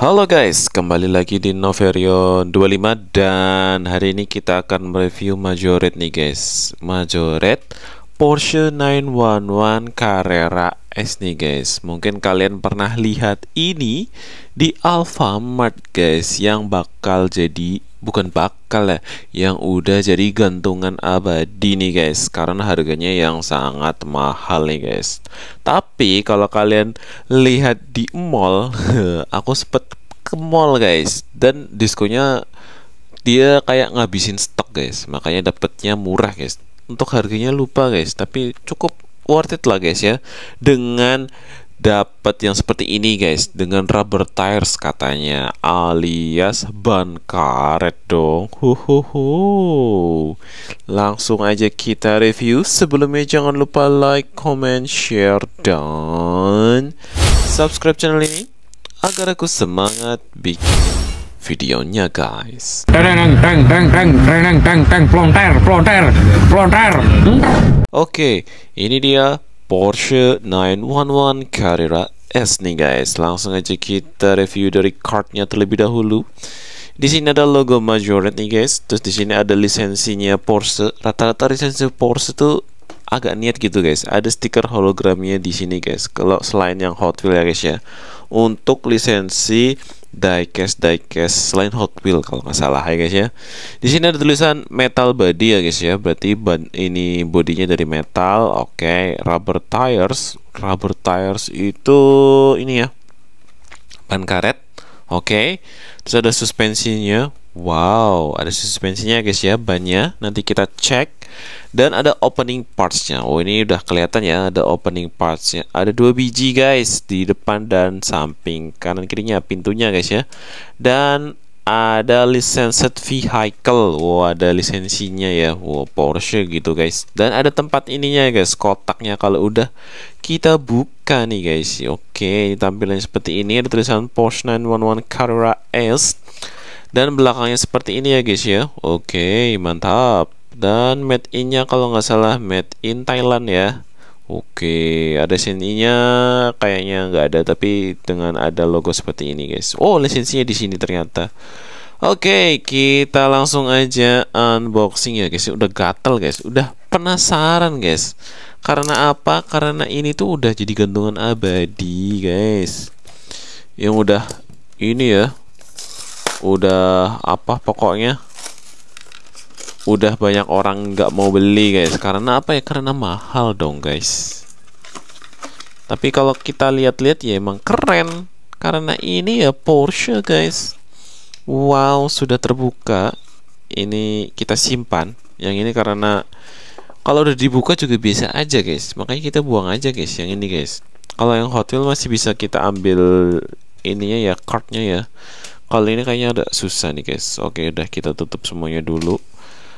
Halo guys, kembali lagi di Noverio 25 dan hari ini kita akan mereview Majorette nih guys. Majorette Porsche 911 Carrera S nih guys. Mungkin kalian pernah lihat ini di Alfamart guys, yang bakal jadi yang udah jadi gantungan abadi nih guys, karena harganya yang sangat mahal nih guys. Tapi kalau kalian lihat di mall, aku sempet ke mall guys, dan diskonnya dia kayak ngabisin stok guys, makanya dapetnya murah guys. Untuk harganya lupa guys, tapi cukup worth it lah guys ya, dengan dapat yang seperti ini guys, dengan rubber tires katanya, alias ban karet dong. Langsung aja kita review. Sebelumnya jangan lupa like, comment, share, dan subscribe channel ini agar aku semangat bikin videonya guys. Oke, ini dia Porsche 911 Carrera S nih guys. Langsung aja kita review dari cardnya terlebih dahulu. Di sini ada logo Majorette nih guys. Terus di sini ada lisensinya Porsche. Rata-rata lisensi Porsche tuh agak niat gitu guys. Ada stiker hologramnya di sini guys. Kalau selain yang Hot Wheels ya guys ya. Untuk lisensi diecast selain Hot Wheels kalau nggak salah ya guys ya. Di sini ada tulisan metal body ya guys ya. Berarti ini bodinya dari metal. Oke, rubber tires itu ini ya, ban karet. Oke. Terus ada suspensinya. Wow, ada suspensinya guys ya, bannya. Nanti kita cek. Dan ada opening partsnya. Oh, ini udah kelihatan ya, ada opening partsnya. Ada 2 biji guys, di depan dan samping kanan kirinya pintunya guys ya. Dan ada licensed vehicle. Wow, ada lisensinya ya. Wow, Porsche gitu guys. Dan ada tempat ininya guys, kotaknya kalau udah kita buka nih guys. Oke, tampilannya seperti ini. Ada tulisan Porsche 911 Carrera S. Dan belakangnya seperti ini ya guys ya. Oke, mantap. Dan made in-nya kalau nggak salah made in Thailand ya. Oke, ada sininya kayaknya nggak ada, tapi dengan ada logo seperti ini guys. Oh, lisensinya di sini ternyata. Oke, kita langsung aja unboxing ya guys. Udah gatel guys, udah penasaran guys. Karena apa? Karena ini tuh udah jadi gantungan abadi guys. Yang udah ini ya. Udah apa pokoknya, udah banyak orang nggak mau beli guys. Karena apa ya? Karena mahal dong guys. Tapi kalau kita lihat-lihat ya emang keren, karena ini ya Porsche guys. Wow, sudah terbuka. Ini kita simpan. Yang ini karena kalau udah dibuka juga biasa aja guys, makanya kita buang aja guys yang ini guys. Kalau yang Hot Wheels masih bisa kita ambil ininya ya, cardnya ya. Kalau ini kayaknya ada susah nih guys. Oke, udah kita tutup semuanya dulu.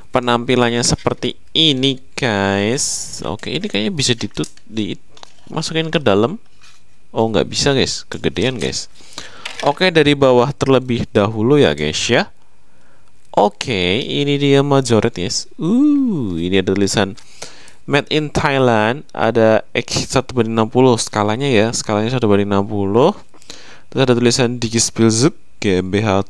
Penampilannya seperti ini guys. Oke, ini kayaknya bisa dimasukin ke dalam. Oh, nggak bisa guys, kegedean guys. Oke, dari bawah terlebih dahulu ya guys ya. Oke, ini dia Majorette guys. Ini ada tulisan made in Thailand. Ada X 1/60 skalanya ya. Skalanya 1/60. Terus ada tulisan Digispilzug GmbH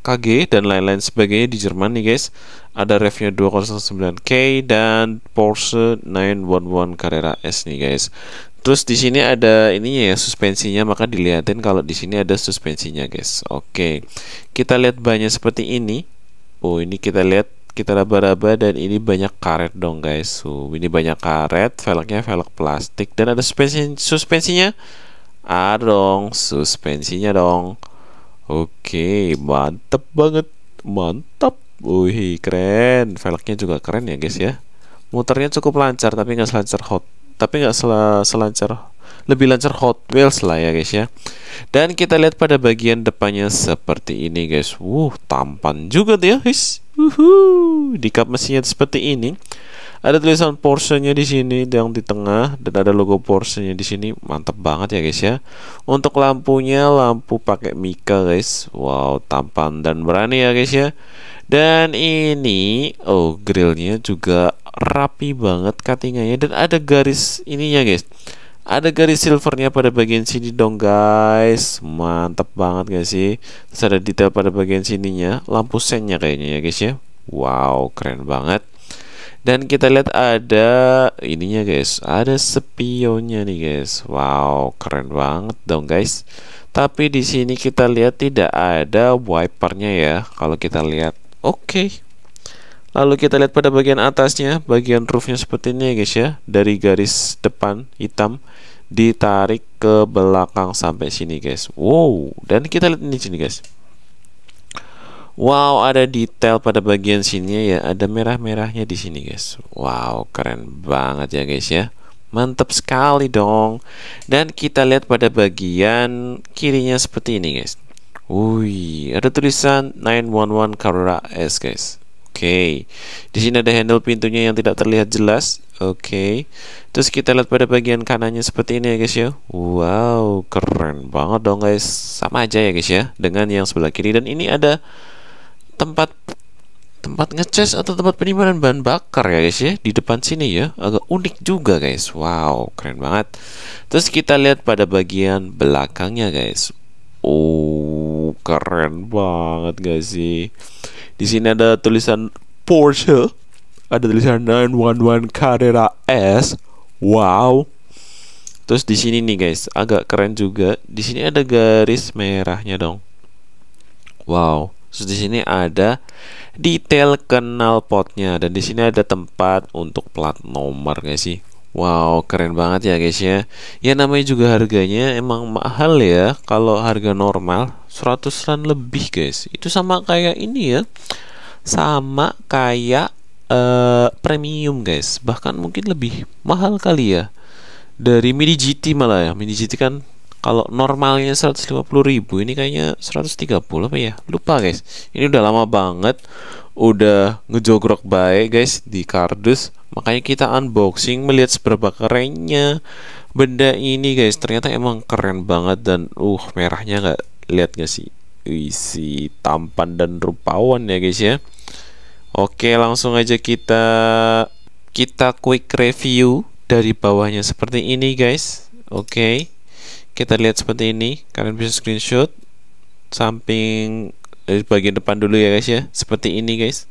KG dan lain-lain sebagainya di Jerman nih guys. Ada revnya 209K dan Porsche 911 Carrera S nih guys. Terus di sini ada ininya ya, suspensinya, maka dilihatin kalau di sini ada suspensinya guys. Oke. Kita lihat banyak seperti ini. Oh, ini kita lihat, kita raba-raba, dan ini banyak karet dong guys. Ini banyak karet, velgnya velg plastik, dan ada suspensinya. Ada dong suspensinya dong. Oke, mantep banget, mantap. Wih, keren. Velgnya juga keren ya guys ya. Muternya cukup lancar, tapi nggak selancar lebih lancar Hot Wheels lah ya guys ya. Dan kita lihat pada bagian depannya seperti ini guys. Tampan juga tuh ya guys. Di kap mesinnya seperti ini. Ada tulisan Porsche-nya di sini yang di tengah, dan ada logo Porsche-nya di sini. Mantap banget ya guys ya. Untuk lampunya, lampu pakai Mica guys. Wow, tampan dan berani ya guys ya. Dan ini grillnya juga rapi banget cuttingannya, dan ada garis ininya guys. Ada garis silvernya pada bagian sini dong guys. Mantap banget guys sih. Terus ada detail pada bagian sininya, lampu sennya kayaknya ya guys ya. Wow, keren banget. Dan kita lihat ada ininya guys, ada spionnya nih guys. Wow, keren banget dong guys. Tapi di sini kita lihat tidak ada wipernya ya. Kalau kita lihat, oke. Lalu kita lihat pada bagian atasnya, bagian roofnya seperti ini ya guys ya. Dari garis depan hitam ditarik ke belakang sampai sini guys. Wow, dan kita lihat ini sini guys. Wow, ada detail pada bagian sini ya, ada merah-merahnya di sini guys. Wow, keren banget ya guys ya. Mantap sekali dong. Dan kita lihat pada bagian kirinya seperti ini guys. Wih, ada tulisan 911 Carrera S guys. Oke. Di sini ada handle pintunya yang tidak terlihat jelas. Oke. Terus kita lihat pada bagian kanannya seperti ini ya guys ya. Wow, keren banget dong guys. Sama aja ya guys ya dengan yang sebelah kiri. Dan ini ada tempat ngecas atau tempat penyimpanan bahan bakar ya guys ya di depan sini ya, agak unik juga guys. Wow, keren banget. Terus kita lihat pada bagian belakangnya guys. Oh, keren banget guys sih. Di sini ada tulisan Porsche, ada tulisan 911 Carrera S. Wow. Terus di sini nih guys, agak keren juga. Di sini ada garis merahnya dong. Wow. Terus di sini ada detail knalpotnya dan di sini ada tempat untuk plat nomor guys sih. Wow, keren banget ya guys ya. Ya namanya juga harganya emang mahal ya. Kalau harga normal 100-an lebih guys. Itu sama kayak ini ya. Sama kayak premium guys. Bahkan mungkin lebih mahal kali ya. Dari Mini GT malah ya. Mini GT kan kalau normalnya 150.000, ini kayaknya 130 apa ya? Lupa guys. Ini udah lama banget, udah ngejogrok baik guys di kardus. Makanya kita unboxing melihat seberapa kerennya benda ini guys. Ternyata emang keren banget dan merahnya nggak, lihat gak sih? Isi tampan dan rupawan ya guys ya. Oke, langsung aja kita quick review dari bawahnya seperti ini guys. Oke. Kita lihat seperti ini, kalian bisa screenshot samping dari bagian depan dulu ya guys ya, seperti ini guys.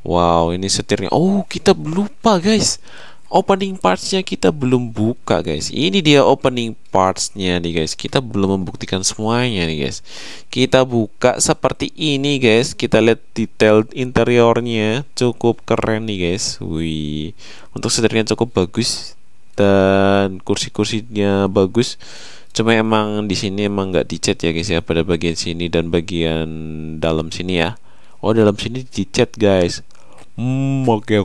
Wow, ini setirnya. Oh, kita lupa guys, opening partsnya kita belum buka guys. Ini dia opening partsnya nih guys. Kita belum membuktikan semuanya nih guys. Kita buka seperti ini guys. Kita lihat detail interiornya cukup keren nih guys. Wih, untuk setirnya cukup bagus dan kursi-kursinya bagus. Cuma emang di sini emang nggak dicat ya guys ya, pada bagian sini dan bagian dalam sini ya. Oh, dalam sini dicat guys. Oke.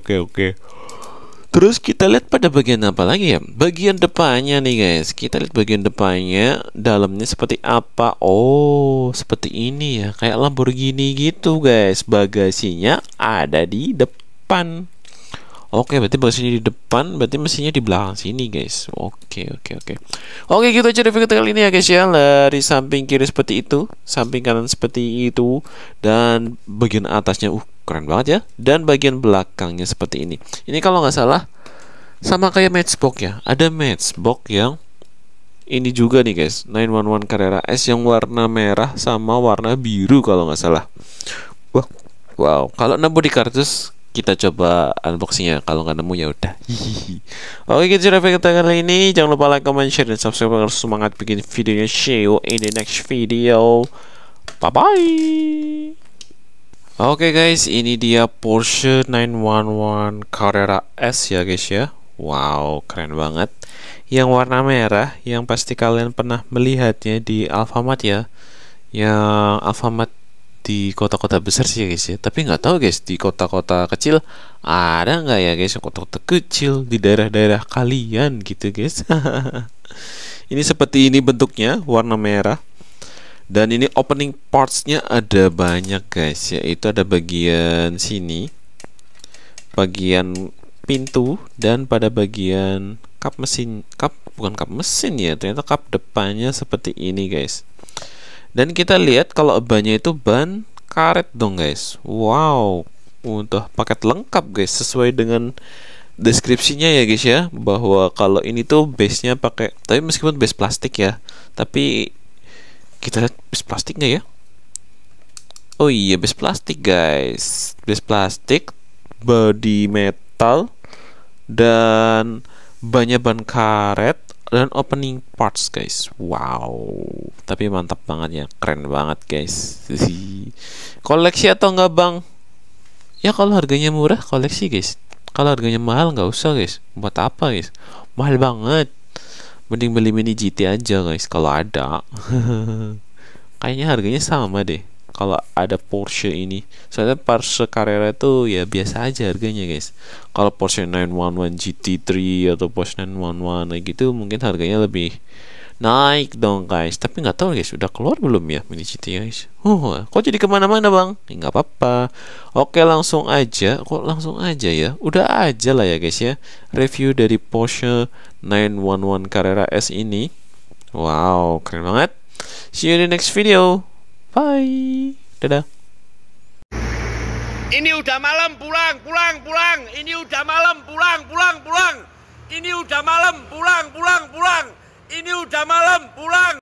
Terus kita lihat pada bagian apa lagi ya? Bagian depannya nih guys. Kita lihat bagian depannya, dalamnya seperti apa? Oh, seperti ini ya, kayak Lamborghini gitu guys. Bagasinya ada di depan. Oke, berarti bagasinya di depan, berarti mesinnya di belakang sini guys. Oke, gitu aja review kali ini ya guys ya. Dari samping kiri seperti itu, samping kanan seperti itu, dan bagian atasnya keren banget ya. Dan bagian belakangnya seperti ini. Ini kalau nggak salah sama kayak matchbox ya. Ada matchbox yang ini juga nih guys, 911 Carrera S yang warna merah sama warna biru kalau nggak salah. Wow, kalau nemu di kardus kita coba unboxingnya, kalau nggak nemu ya udah. Oke, gitu review kita kali ini. Jangan lupa like, comment, share, dan subscribe agar semangat bikin videonya. See you in the next video. Bye bye. Oke guys, ini dia Porsche 911 Carrera S ya guys ya. Wow, keren banget. Yang warna merah, yang pasti kalian pernah melihatnya di Alfamart ya. Yang Alfamart di kota-kota besar sih ya guys ya, tapi nggak tahu guys di kota-kota kecil ada nggak ya guys, kota-kota kecil di daerah-daerah kalian gitu guys. Ini seperti ini bentuknya, warna merah. Dan ini opening partsnya ada banyak guys, yaitu ada bagian sini, bagian pintu, dan pada bagian kap mesin, bukan kap mesin ya, ternyata kap depannya seperti ini guys. Dan kita lihat kalau bannya itu ban karet dong guys. Wow, udah paket lengkap guys, sesuai dengan deskripsinya ya guys ya, bahwa kalau ini tuh base-nya pakai, tapi meskipun base plastik ya, tapi kita lihat base plastik nggak ya? Oh iya, base plastik guys, base plastik, body metal, dan banyak ban karet dan opening parts guys. Wow, tapi mantap banget ya, keren banget guys. Koleksi atau enggak bang? Ya kalau harganya murah koleksi guys. Kalau harganya mahal nggak usah guys. Buat apa guys? Mahal banget. Mending beli mini GT aja guys kalau ada. Kayaknya harganya sama deh kalau ada Porsche ini. Soalnya Porsche Carrera itu ya biasa aja harganya guys. Kalau Porsche 911 GT3 atau Porsche 911 kayak gitu mungkin harganya lebih naik dong guys. Tapi nggak tahu guys, udah keluar belum ya mini GT guys? Kok jadi kemana-mana bang? Nggak apa-apa. Oke, langsung aja. Kok langsung aja ya? Udah aja lah ya guys ya. Review dari Porsche 911 Carrera S ini. Wow, keren banget. See you in the next video. Bye. Dadah. Ini udah malam, pulang. Ini udah malam, pulang. Ini udah malam, pulang. Ini udah malam, pulang.